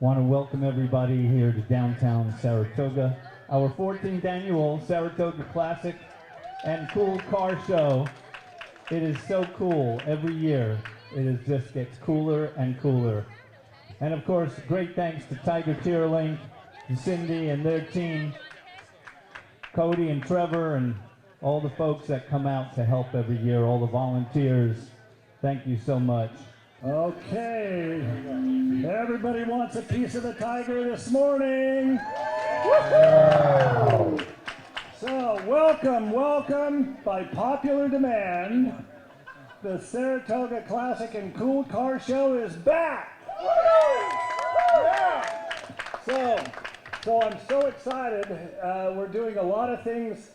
Want to welcome everybody here to downtown Saratoga, our 14th annual Saratoga Classic and Cool Car Show. It is so cool every year. It just gets cooler and cooler. And of course, great thanks to Tiger Cheerlink, to Cindy and their team, Cody and Trevor, and all the folks that come out to help every year, all the volunteers. Thank you so much. Okay, everybody wants a piece of the Tiger this morning. So welcome, by popular demand, the Saratoga Classic and Cool Car Show is back. So I'm so excited. We're doing a lot of things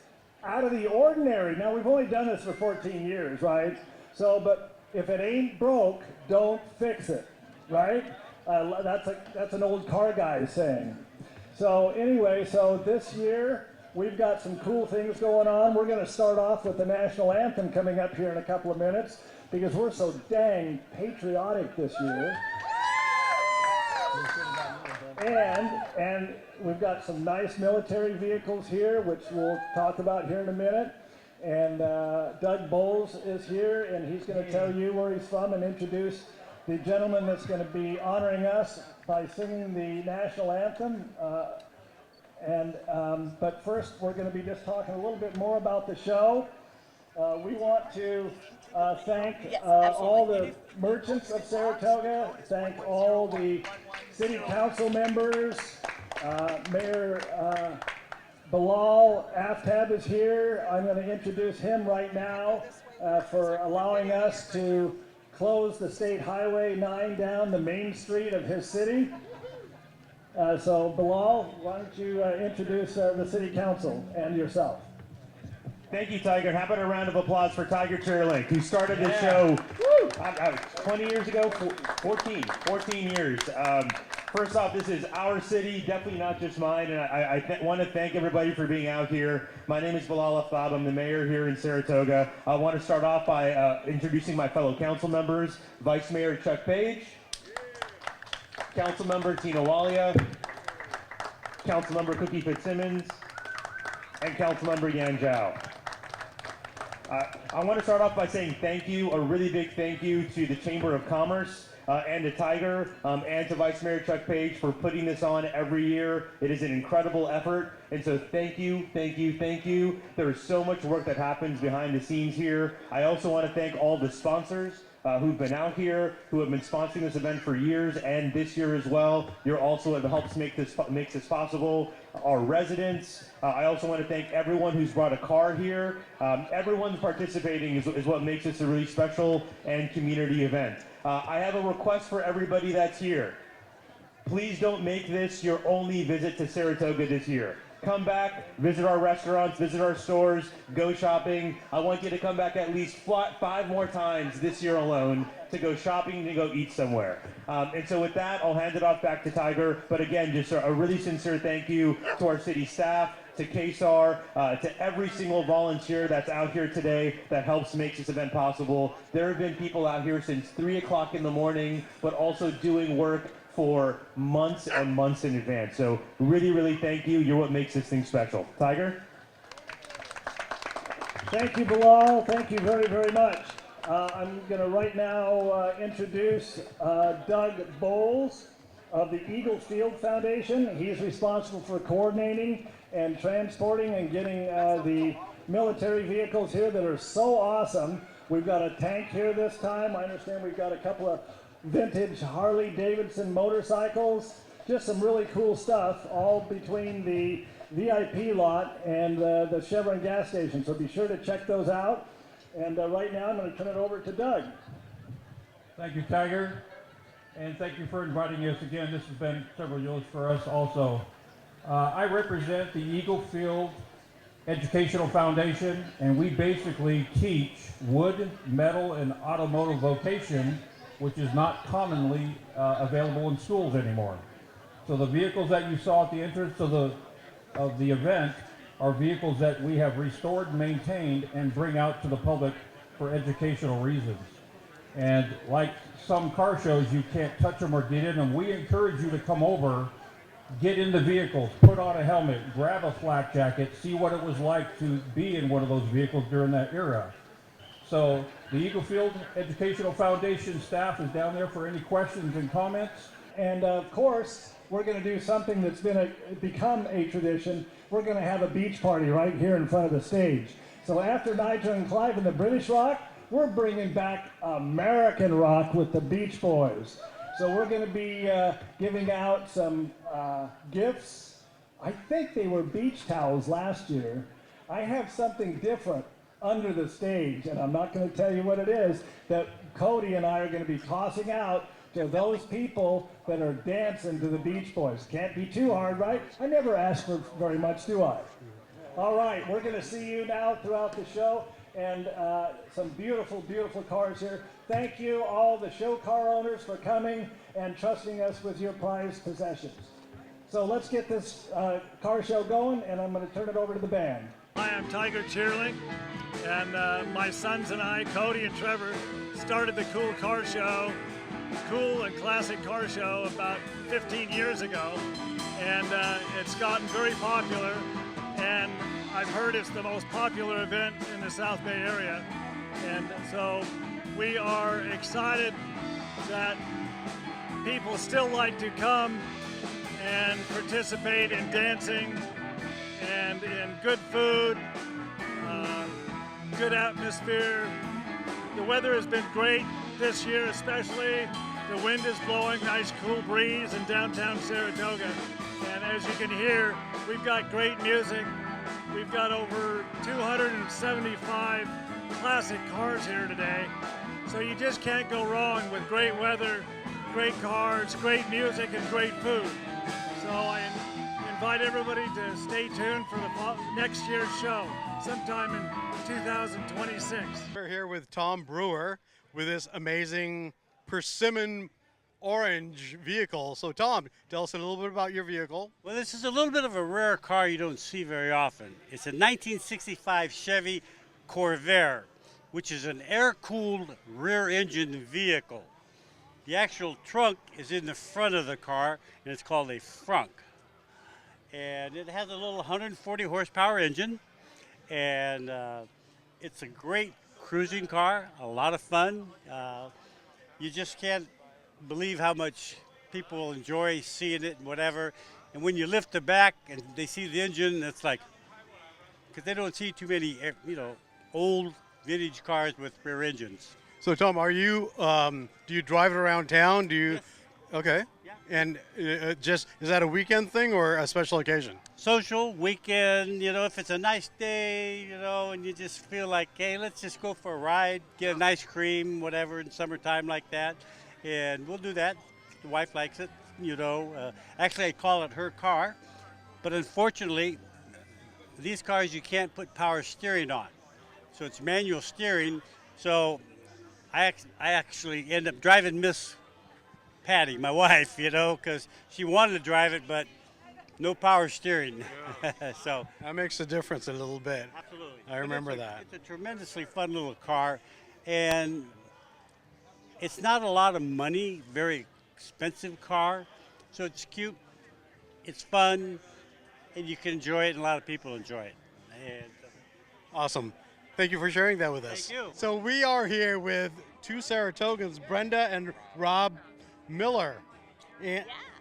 out of the ordinary. Now, we've only done this for 14 years, right? But if it ain't broke, don't fix it, right? That's an old car guy saying. So anyway, so this year we've got some cool things going on. We're going to start off with the national anthem coming up here in a couple of minutes because we're so dang patriotic this year. And we've got some nice military vehicles here, which we'll talk about here in a minute. And Doug Bowles is here, and he's going to tell you where he's from and introduce the gentleman that's going to be honoring us by singing the national anthem. But first, we're going to be just talking a little bit more about the show. We want to thank all the merchants of Saratoga, thank all the city council members, Mayor Bilal Aftab is here. I'm going to introduce him right now for allowing us to close the State Highway 9 down the main street of his city. So Bilal, why don't you introduce the City Council and yourself. Thank you, Tiger. How about a round of applause for Tiger Cheerlink, who started the show 20 years ago, 14 years. First off, this is our city, definitely not just mine, and I want to thank everybody for being out here. My name is Bilal Aftab. I'm the mayor here in Saratoga. I want to start off by introducing my fellow council members. Vice Mayor Chuck Page, Councilmember Tina Walia, Councilmember Cookie Fitzsimmons, and Councilmember Yan Zhao. I want to start off by saying thank you, a really big thank you to the Chamber of Commerce and to Tiger and to Vice Mayor Chuck Page for putting this on every year. It is an incredible effort, and so thank you. There is so much work that happens behind the scenes here. I also want to thank all the sponsors who've been out here, who have been sponsoring this event for years and this year as well. You're also it helps makes this possible. Our residents. I also want to thank everyone who's brought a car here. Everyone's participating is what makes this a really special and community event. I have a request for everybody that's here. Please don't make this your only visit to Saratoga this year. Come back, visit our restaurants, visit our stores, go shopping. I want you to come back at least 5 more times this year alone to go shopping, to go eat somewhere. And so with that, I'll hand it off back to Tiger. But again, just a really sincere thank you to our city staff, to KSAR, to every single volunteer that's out here today that helps make this event possible. There have been people out here since 3 o'clock in the morning, but also doing work for months and months in advance. So really thank you. You're what makes this thing special. Tiger? Thank you, Bilal. Thank you very much. I'm going to right now introduce Doug Bowles of the Eagle Field Foundation. He's responsible for coordinating and transporting and getting the military vehicles here that are so awesome. We've got a tank here this time. I understand we've got a couple of vintage Harley Davidson motorcycles, just some really cool stuff, all between the VIP lot and the Chevron gas station. So be sure to check those out. And right now I'm going to turn it over to Doug. Thank you, Tiger. And thank you for inviting us again. This has been several years for us also. I represent the Eagle Field Educational Foundation, and we basically teach wood, metal, and automotive vocation, which is not commonly available in schools anymore. So the vehicles that you saw at the entrance of the event are vehicles that we have restored, maintained, and bring out to the public for educational reasons. And like some car shows, you can't touch them or get in them. We encourage you to come over, get in the vehicles, put on a helmet, grab a flak jacket, see what it was like to be in one of those vehicles during that era. So the Eagle Field Educational Foundation staff is down there for any questions and comments. And of course, we're going to do something that's become a tradition. We're going to have a beach party right here in front of the stage. So after Nigel and Clive and the British Rock, we're bringing back American rock with the Beach Boys. So we're going to be giving out some gifts. I think they were beach towels last year. I have something different under the stage, and I'm not going to tell you what it is, that Cody and I are going to be tossing out to those people that are dancing to the Beach Boys. Can't be too hard, right? I never ask for very much, do I? All right, we're going to see you now throughout the show, and some beautiful, beautiful cars here. Thank you, all the show car owners, for coming and trusting us with your prized possessions. So let's get this car show going, and I'm going to turn it over to the band. Hi, I'm Tiger Cheerling, and my sons and I, Cody and Trevor, started the Cool and Classic Car Show about 15 years ago, and it's gotten very popular, and I've heard it's the most popular event in the South Bay area, and so we are excited that people still like to come and participate in dancing and in good food, good atmosphere. The weather has been great this year especially. The wind is blowing, nice cool breeze in downtown Saratoga. And as you can hear, we've got great music. We've got over 275 classic cars here today. So you just can't go wrong with great weather, great cars, great music, and great food. So I invite everybody to stay tuned for the next year's show, sometime in 2026. We're here with Tom Brewer with this amazing persimmon orange vehicle. So Tom, tell us a little bit about your vehicle. Well, this is a little bit of a rare car you don't see very often. It's a 1965 Chevy Corvair, which is an air-cooled rear-engine vehicle. The actual trunk is in the front of the car, and it's called a frunk. And it has a little 140 horsepower engine, and it's a great cruising car, a lot of fun. You just can't believe how much people enjoy seeing it and whatever. And when you lift the back and they see the engine, it's like, because they don't see too many, old vintage cars with rear engines. So Tom, are you, do you drive it around town? Do you? Yes. Okay. Yeah. And just, is that a weekend thing or a special occasion? Social, weekend, if it's a nice day, and you just feel like, hey, let's just go for a ride, get an ice cream, whatever, in summertime like that. And we'll do that. The wife likes it, Actually, I call it her car. But unfortunately, these cars you can't put power steering on. So it's manual steering. So I actually end up driving Miss Patty, my wife, because she wanted to drive it, but no power steering. Yeah. So that makes a difference a little bit. Absolutely. I remember that. It's a tremendously fun little car, and it's not a lot of money, very expensive car. So it's cute, it's fun, and you can enjoy it, and a lot of people enjoy it. And awesome. Thank you for sharing that with us. Thank you. So we are here with two Saratogans, Brenda and Rob Miller.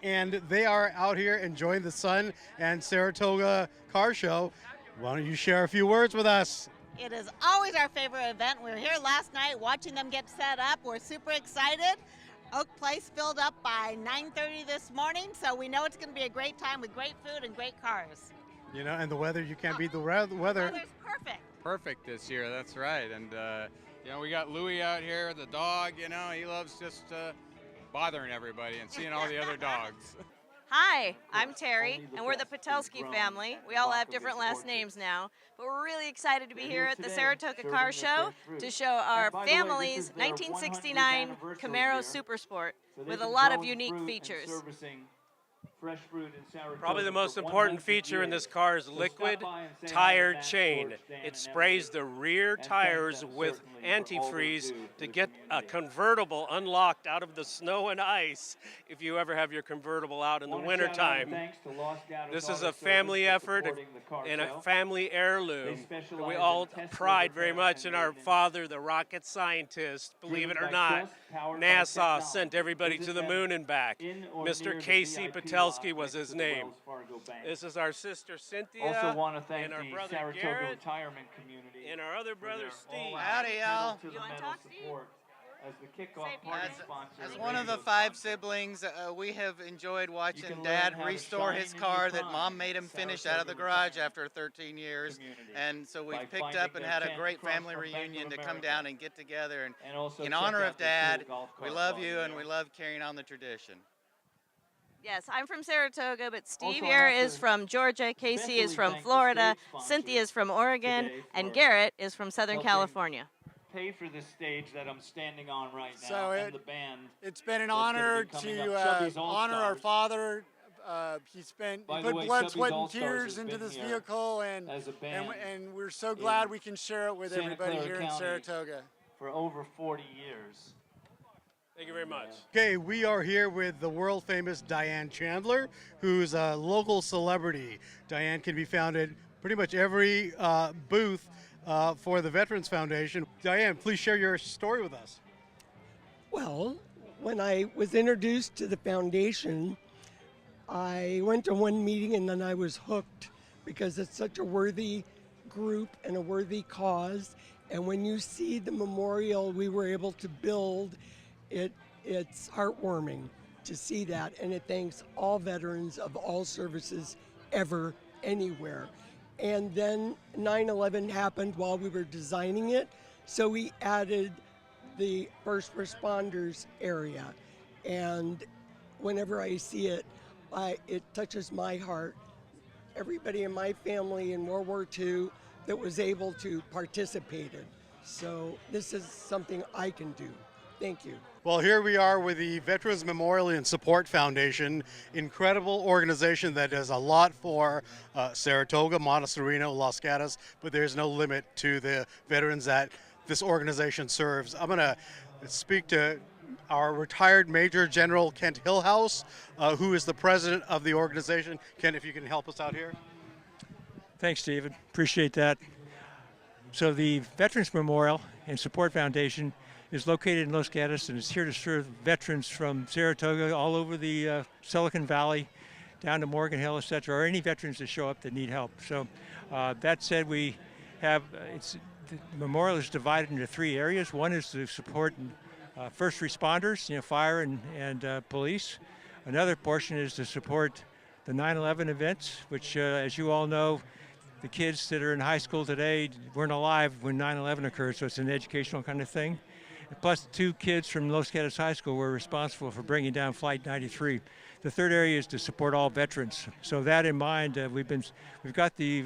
And they are out here enjoying the sun and Saratoga Car Show. Why don't you share a few words with us? It is always our favorite event. We were here last night watching them get set up. We're super excited. Oak Place filled up by 9:30 this morning, so we know it's going to be a great time with great food and great cars. And the weather, you can't beat the weather. The weather's perfect. Perfect this year, that's right. And, we got Louie out here, the dog, he loves just bothering everybody and seeing all the other dogs. Hi, I'm Terry, and we're the Patelski family. We all have different last names now, but we're really excited to be here at the Saratoga Car Show to show our family's 1969 Camaro Super Sport with a lot of unique features. fresh fruit in Saratoga. Probably the most for important 100 feature in years. this car is So liquid stop by and say hi to tire Matt, chain. George, Dan, It and sprays Emily, the rear and thank tires them with certainly for all they antifreeze do to for the get a community. convertible unlocked out of the snow and ice if you ever have your convertible out in the Want to shout out wintertime. thanks to Los Gatos This is Auto a family Service for effort supporting the car and show. a family heirloom. They that specialize we in all Tesla pride very repair much and in our maintenance. father, the rocket scientist. Believe it Driven or by not, trust, powered by NASA technology. sent everybody Visit to the them moon and back. in or Mr. near the Casey VIP Patelski lot was next his to the name. Wells Fargo Bank. This is our sister Cynthia Also want to thank and our the brother Saratoga Garrett retirement community and our other for brother their Steve. all-out Howdy, y'all. pedal to the You wanna metal talk, Steve? support as the kickoff party sponsor. As of one of the radio 5 sponsor. siblings, we have enjoyed watching can learn Dad how to restore shine his in car your that prime. Mom made him finish out of the Saratoga garage Retirement after 13 years. Community. And so By we've picked finding up and their had a tent great across family from Bank reunion of to come America. down and get together. And And also in check honor out of the Dad, cool golf we cart love while you you're and we there. love carrying on the tradition. Yes, I'm from Saratoga, but Steve Also, I here have is to from Georgia, Casey especially is from thank the Florida, stage sponsors Cynthia is from Oregon, today and for Garrett is from Southern helping California. Pay for this stage that I'm standing on right now, So and the band. It's been an that's gonna honor be coming to up. Chubby's honor our All-Stars. father. He By the put way, blood, Chubby's sweat, and All-Stars tears has into been this here vehicle, and as a band we're so glad in we can share it with Santa everybody Clara here in County. Saratoga. For over 40 years. Thank you very much. Okay, we are here with the world famous Diane Chandler, who's a local celebrity. Diane can be found at pretty much every booth for the Veterans Foundation. Diane, please share your story with us. Well, when I was introduced to the foundation, I went to one meeting and then I was hooked because it's such a worthy group and a worthy cause. And when you see the memorial we were able to build, it's heartwarming to see that. And it thanks all veterans of all services ever, anywhere. And then 9/11 happened while we were designing it, so we added the first responders area. And whenever I see it, it touches my heart. Everybody in my family in World War II that was able to participate in. So this is something I can do. Thank you. Well, here we are with the Veterans Memorial and Support Foundation, incredible organization that does a lot for Saratoga, Montecito, Los Gatos, but there's no limit to the veterans that this organization serves. I'm going to speak to our retired Major General Kent Hillhouse, who is the president of the organization. Kent, if you can help us out here. Thanks, David. Appreciate that. So the Veterans Memorial and Support Foundation is located in Los Gatos and is here to serve veterans from Saratoga all over the Silicon Valley, down to Morgan Hill, etc., or any veterans that show up that need help. So that said, we have the memorial is divided into 3 areas. One is to support first responders, fire and police. Another portion is to support the 9/11 events, which, as you all know, the kids that are in high school today weren't alive when 9/11 occurred, so it's an educational kind of thing. Plus, 2 kids from Los Gatos High School were responsible for bringing down Flight 93. The third area is to support all veterans. So that in mind, we've got the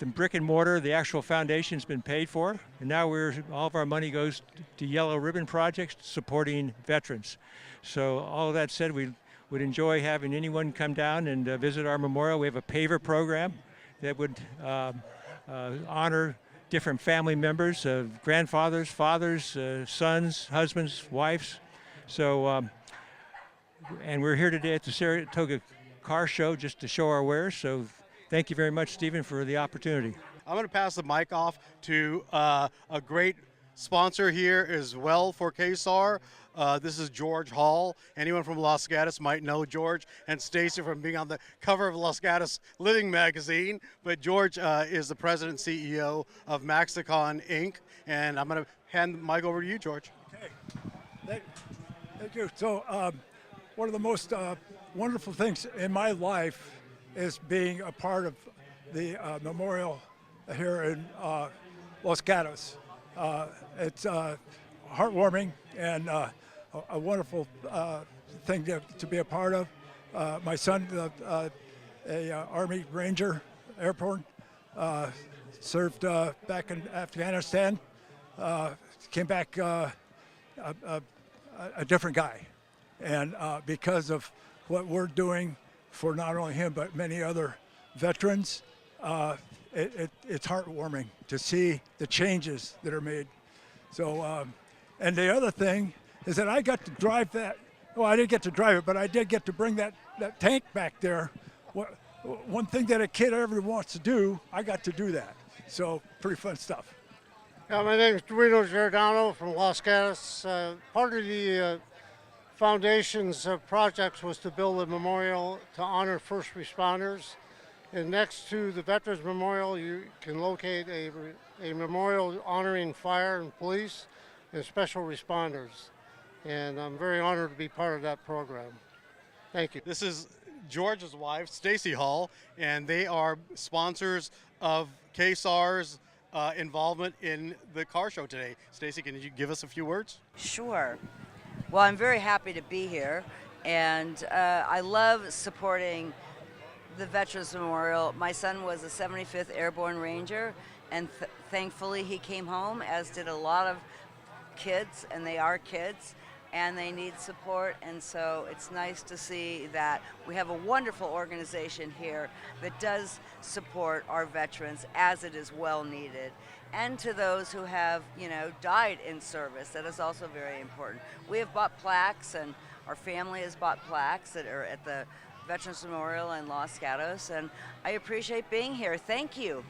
brick and mortar, the actual foundation's been paid for, and now all of our money goes to Yellow Ribbon projects supporting veterans. So all of that said, we would enjoy having anyone come down and visit our memorial. We have a paver program that would honor different family members, grandfathers, fathers, sons, husbands, wives. So, and we're here today at the Saratoga Car Show just to show our wares. So thank you very much, Stephen, for the opportunity. I'm going to pass the mic off to a great sponsor here as well for KSAR. This is George Hall. Anyone from Los Gatos might know George and Stacy from being on the cover of Los Gatos Living magazine. But George is the president and CEO of Maxicon Inc. And I'm going to hand the mic over to you, George. Okay. Thank you. So one of the most wonderful things in my life is being a part of the memorial here in Los Gatos. It's heartwarming and a wonderful thing to be a part of. My son, a Army Ranger Airborne, served back in Afghanistan, came back a different guy. And because of what we're doing for not only him but many other veterans. It's heartwarming to see the changes that are made. So, and the other thing is that I got to drive that. Well, I didn't get to drive it, but I did get to bring that tank back there. One thing that a kid ever wants to do, I got to do that. So, pretty fun stuff. My name is Dorito Giordano from Los Gatos. Part of the foundation's projects was to build a memorial to honor first responders. And next to the Veterans Memorial, you can locate a memorial honoring fire and police and special responders. And I'm very honored to be part of that program. Thank you. This is George's wife, Stacy Hall, and they are sponsors of KSAR's involvement in the car show today. Stacy, can you give us a few words? Sure. Well, I'm very happy to be here, and I love supporting the Veterans Memorial. My son was a 75th Airborne Ranger, and thankfully he came home, as did a lot of kids, and they are kids, and they need support. And so it's nice to see that we have a wonderful organization here that does support our veterans as it is well needed. And to those who have, died in service, that is also very important. We have bought plaques, and our family has bought plaques that are at the Veterans Memorial in Los Gatos, and I appreciate being here. Thank you.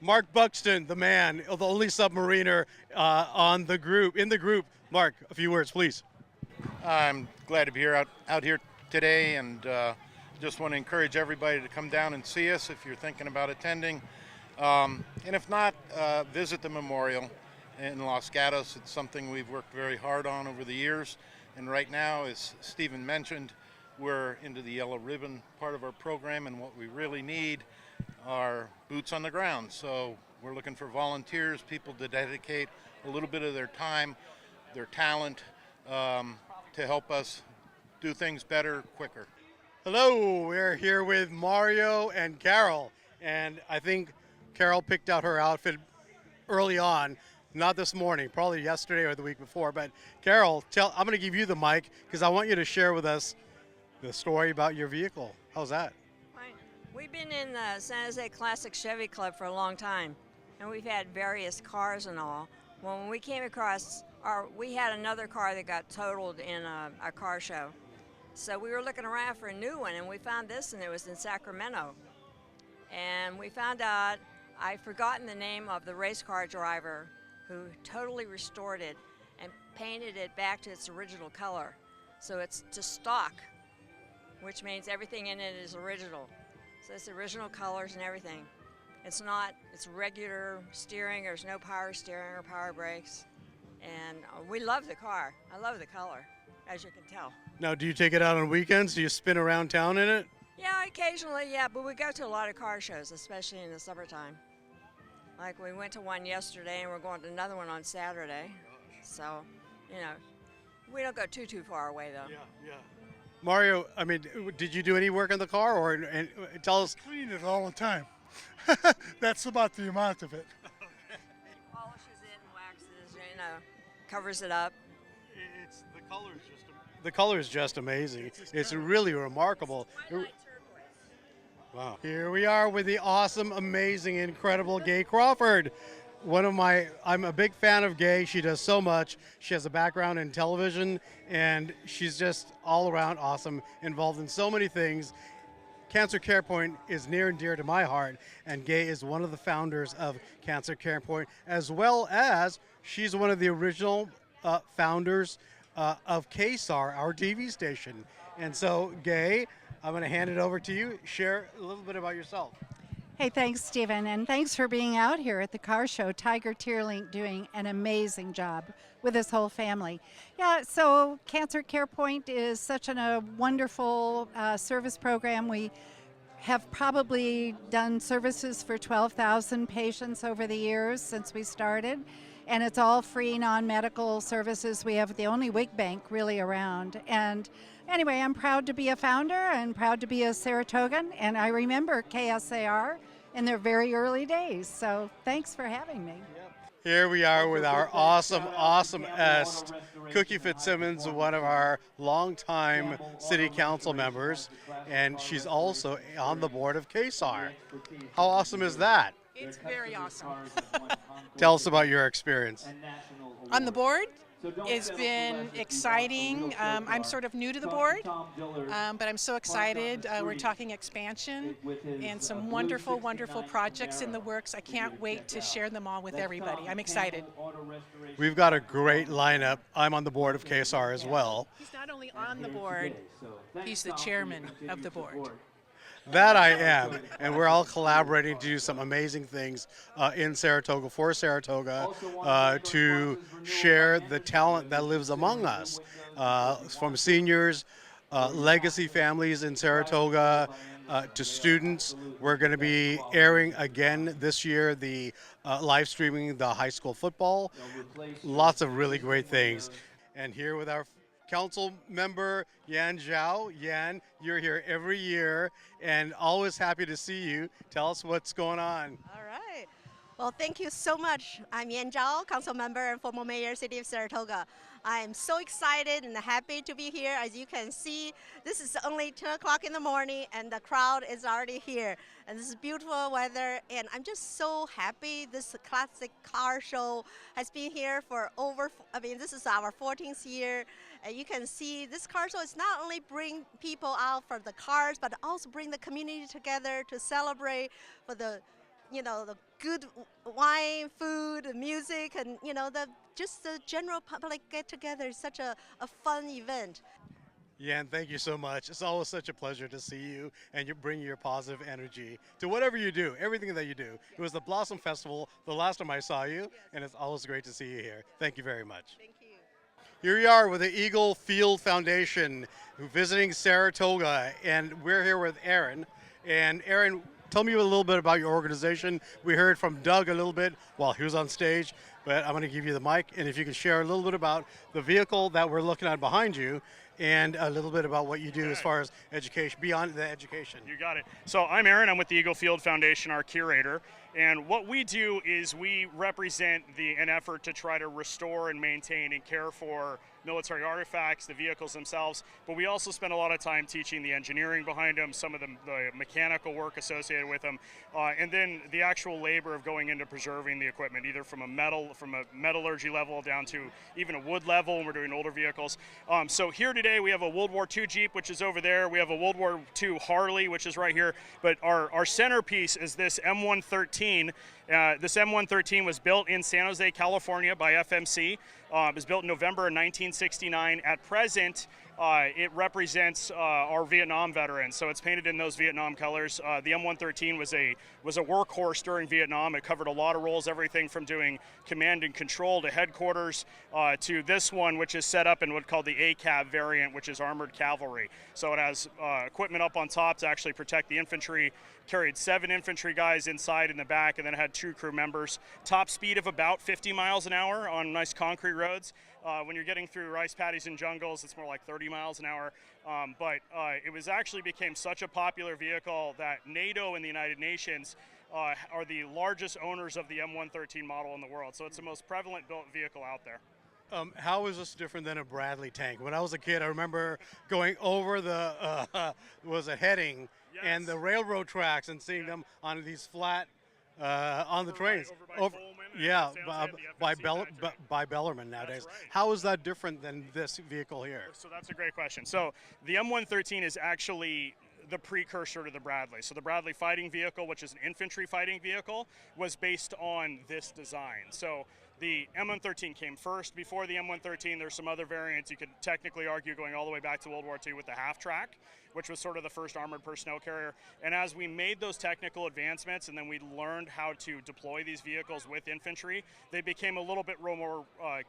Mark Buxton, the man, the only submariner in the group. Mark, a few words, please. I'm glad to be here out here today, and just want to encourage everybody to come down and see us if you're thinking about attending. And if not, visit the memorial in Los Gatos. It's something we've worked very hard on over the years, and right now, as Stephen mentioned, we're into the yellow ribbon part of our program, and what we really need are boots on the ground. So we're looking for volunteers, people to dedicate a little bit of their time, their talent, to help us do things better, quicker. Hello, we're here with Mario and Carol, and I think Carol picked out her outfit early on, not this morning, probably yesterday or the week before. But Carol, I'm going to give you the mic because I want you to share with us the story about your vehicle. How's that? Fine. We've been in the San Jose Classic Chevy Club for a long time, and we've had various cars and all. When we came across we had another car that got totaled in a car show. So we were looking around for a new one, and we found this, and it was in Sacramento. And we found out, I'd forgotten the name of the race car driver who totally restored it and painted it back to its original color. So it's to stock, which means everything in it is original. So it's original colors and everything. It's regular steering. There's no power steering or power brakes. And we love the car. I love the color, as you can tell. Now, do you take it out on weekends? Do you spin around town in it? Yeah, occasionally, yeah, but we go to a lot of car shows, especially in the summertime. Like we went to one yesterday, and we're going to another one on Saturday. So, we don't go too far away, though. Yeah. Mario, I mean, did you do any work on the car, and tell us? Clean it all the time. That's about the amount of it. Polishes it and waxes, covers it up. The color is just amazing. It's really remarkable. Wow. Here we are with the awesome, amazing, incredible Gay Crawford. I'm a big fan of Gay. She does so much. She has a background in television, and she's just all around awesome, involved in so many things. Cancer Care Point is near and dear to my heart, and Gay is one of the founders of Cancer Care Point, as well as she's one of the original founders of KSAR, our TV station. And so, Gay, I'm going to hand it over to you. Share a little bit about yourself. Hey, thanks, Stephen, and thanks for being out here at the car show. Tiger Tierlink doing an amazing job with his whole family. Yeah, so Cancer Care Point is such a wonderful service program. We have probably done services for 12,000 patients over the years since we started, and it's all free non-medical services. We have the only wig bank really around. And anyway, I'm proud to be a founder and proud to be a Saratogan, and I remember KSAR in their very early days. So thanks for having me. Here we are with our awesome est Cookie Fitzsimmons, one of our longtime city council members, and she's also on the board of KSAR. How awesome is that? It's very awesome. Tell us about your experience. On the board, it's been exciting. I'm sort of new to the board, but I'm so excited. We're talking expansion and some wonderful, wonderful projects in the works. I can't wait to share them all with everybody. I'm excited. We've got a great lineup. I'm on the board of KSAR as well. He's not only on the board, he's the chairman of the board. That I am, and we're all collaborating to do some amazing things in Saratoga, for Saratoga, to share the talent that lives among us, from seniors, legacy families in Saratoga, to students. We're going to be airing again this year the live streaming the high school football. Lots of really great things. And here with our council member Yan Zhao. Yan, you're here every year and always happy to see you. Tell us what's going on. All right. Well, thank you so much. I'm Yan Zhao, council member and former mayor, City of Saratoga. I am so excited and happy to be here. As you can see, this is only 10 o'clock in the morning and the crowd is already here. And this is beautiful weather, and I'm just so happy this classic car show has been here for this is our 14th year. And you can see this car show is not only bring people out for the cars, but also bring the community together to celebrate for the good wine, food, music, and just the general public get together. It's such a fun event. Yan, thank you so much. It's always such a pleasure to see you, and you bring your positive energy to whatever you do, everything that you do. It was the Blossom Festival the last time I saw you, and it's always great to see you here. Thank you very much. Thank you. Here we are with the Eagle Field Foundation visiting Saratoga, and we're here with Aaron. And Aaron, tell me a little bit about your organization. We heard from Doug a little bit while he was on stage, but I'm going to give you the mic, and if you can share a little bit about the vehicle that we're looking at behind you, and a little bit about what you do as far as education, beyond the education. You got it. So I'm Aaron, I'm with the Eagle Field Foundation, our curator, and what we do is we represent an effort to try to restore and maintain and care for military artifacts, the vehicles themselves, but we also spend a lot of time teaching the engineering behind them, some of the mechanical work associated with them, and then the actual labor of going into preserving the equipment, either from a metallurgy level down to even a wood level when we're doing older vehicles. So here today we have a World War II Jeep, which is over there. We have a World War II Harley, which is right here, but our centerpiece is this M113. This M113 was built in San Jose, California by FMC. It was built in November of 1969. At present, it represents our Vietnam veterans, so it's painted in those Vietnam colors. The M113 was a workhorse during Vietnam. It covered a lot of roles, everything from doing command and control to headquarters, to this one, which is set up in what's called the ACAV variant, which is armored cavalry. So it has equipment up on top to actually protect the infantry. Carried 7 infantry guys inside in the back, and then had 2 crew members. Top speed of about 50 miles an hour on nice concrete roads. When you're getting through rice paddies and jungles, it's more like 30 miles an hour. But it was actually became such a popular vehicle that NATO and the United Nations are the largest owners of the M113 model in the world. So it's the most prevalent built vehicle out there. How is this different than a Bradley tank? When I was a kid, I remember going over the heading and the railroad tracks and seeing them on these flat on the trains. By Bellarmine nowadays. Right. How is that different than this vehicle here? So that's a great question. So the M113 is actually the precursor to the Bradley. So the Bradley fighting vehicle, which is an infantry fighting vehicle, was based on this design. So the M113 came first. Before the M113, there's some other variants. You could technically argue going all the way back to World War II with the half-track, which was sort of the first armored personnel carrier. And as we made those technical advancements and then we learned how to deploy these vehicles with infantry, they became a little bit more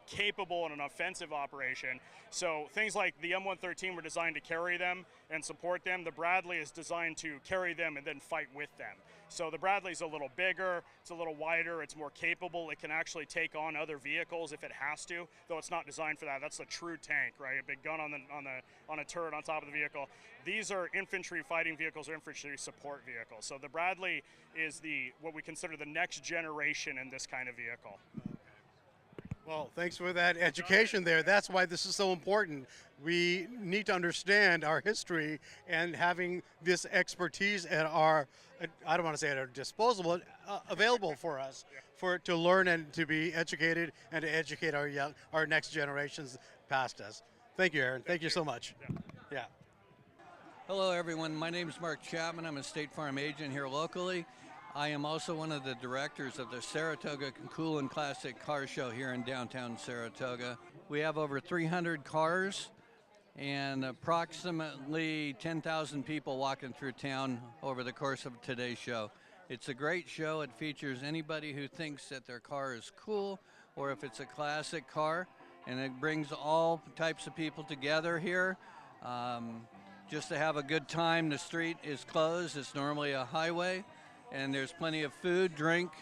capable in an offensive operation. So things like the M113 were designed to carry them and support them. The Bradley is designed to carry them and then fight with them. So the Bradley's a little bigger, it's a little wider, it's more capable. It can actually take on other vehicles if it has to, though it's not designed for that. That's a true tank, right? A big gun on a turret on top of the vehicle. These are infantry fighting vehicles or infantry support vehicles. So the Bradley is what we consider the next generation in this kind of vehicle. Well, thanks for that education there. That's why this is so important. We need to understand our history, and having this expertise at our, I don't want to say at our disposal, but available for us to learn and to be educated and to educate our next generations past us. Thank you, Aaron. Thank you so much. Yeah. Hello, everyone. My name is Mark Chapman. I'm a State Farm agent here locally. I am also one of the directors of the Saratoga Cool and Classic Car Show here in downtown Saratoga. We have over 300 cars and approximately 10,000 people walking through town over the course of today's show. It's a great show. It features anybody who thinks that their car is cool or if it's a classic car, and it brings all types of people together here. Just to have a good time. The street is closed. It's normally a highway, and there's plenty of food, drink,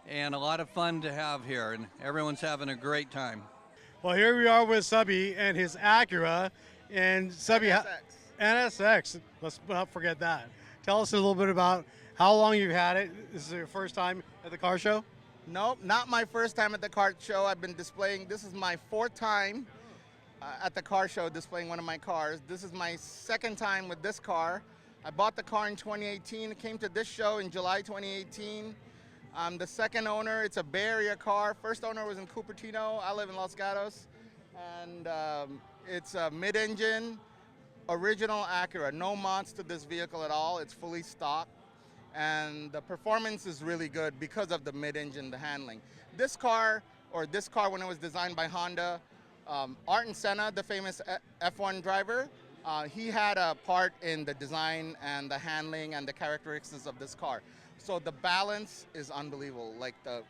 and a lot of fun to have here, and everyone's having a great time. Well, here we are with Subby and his Acura, and Subby NSX. Let's not forget that. Tell us a little bit about how long you've had it. This is your first time at the car show? Nope, not my first time at the car show. I've been displaying, this is my fourth time at the car show displaying one of my cars. This is my second time with this car. I bought the car in 2018. It came to this show in July 2018. I'm the second owner. It's a Bay Area car. First owner was in Cupertino. I live in Los Gatos. And it's a mid-engine, original Acura. No mods to this vehicle at all. It's fully stock. And the performance is really good because of the mid-engine, the handling. This car when it was designed by Honda, Ayrton Senna, the famous F1 driver, he had a part in the design and the handling and the characteristics of this car. So the balance is unbelievable. Like the,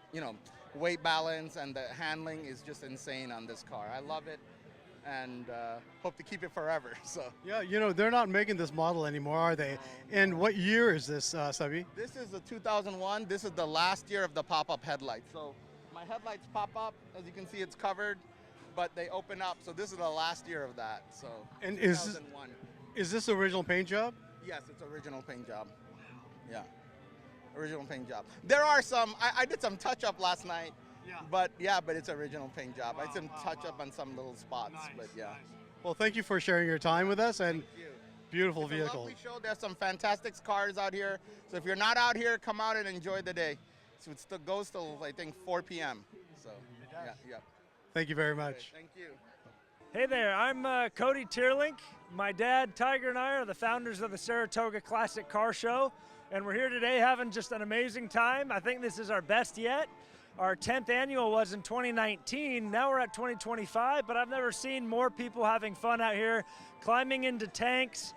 weight balance and the handling is just insane on this car. I love it and hope to keep it forever. So Yeah, they're not making this model anymore, are they? And what year is this, Subby? This is a 2001. This is the last year of the pop-up headlights. So my headlights pop up. As you can see, it's covered, but they open up. So this is the last year of that. So And 2001. is this original paint job? Yes, it's original paint job. Yeah, original paint job. There are some, I did some touch-up last night, but it's original paint job. I did some touch-up on some little spots, but yeah. Well, thank you for sharing your time with us, and beautiful It's vehicle. a lovely show. There's some fantastic cars out here. So if you're not out here, come out and enjoy the day. So it still goes till, I think, 4 p.m. So, yeah. Thank you very much. Thank you. Hey there, I'm Cody Tierlink. My dad, Tiger, and I are the founders of the Saratoga Classic Car Show, and we're here today having just an amazing time. I think this is our best yet. Our 10th annual was in 2019. Now we're at 2025, but I've never seen more people having fun out here, climbing into tanks,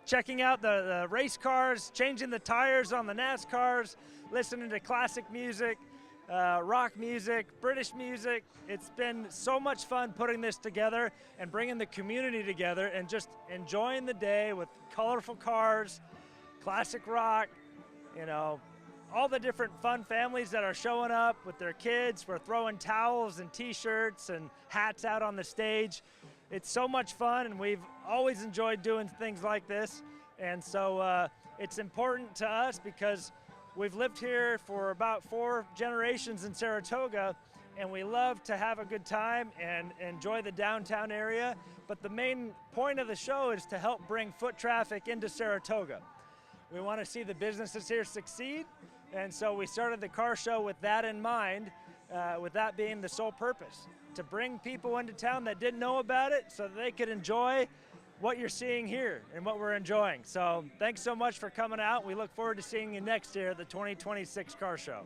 checking out the race cars, changing the tires on the NASCARs, listening to classic music, rock music, British music. It's been so much fun putting this together and bringing the community together and just enjoying the day with colorful cars, classic rock, all the different fun families that are showing up with their kids. We're throwing towels and t-shirts and hats out on the stage. It's so much fun, and we've always enjoyed doing things like this. And so it's important to us because we've lived here for about 4 generations in Saratoga, and we love to have a good time and enjoy the downtown area. But the main point of the show is to help bring foot traffic into Saratoga. We want to see the businesses here succeed, and so we started the car show with that in mind, with that being the sole purpose, to bring people into town that didn't know about it so that they could enjoy what you're seeing here and what we're enjoying. So thanks so much for coming out. We look forward to seeing you next year at the 2026 car show.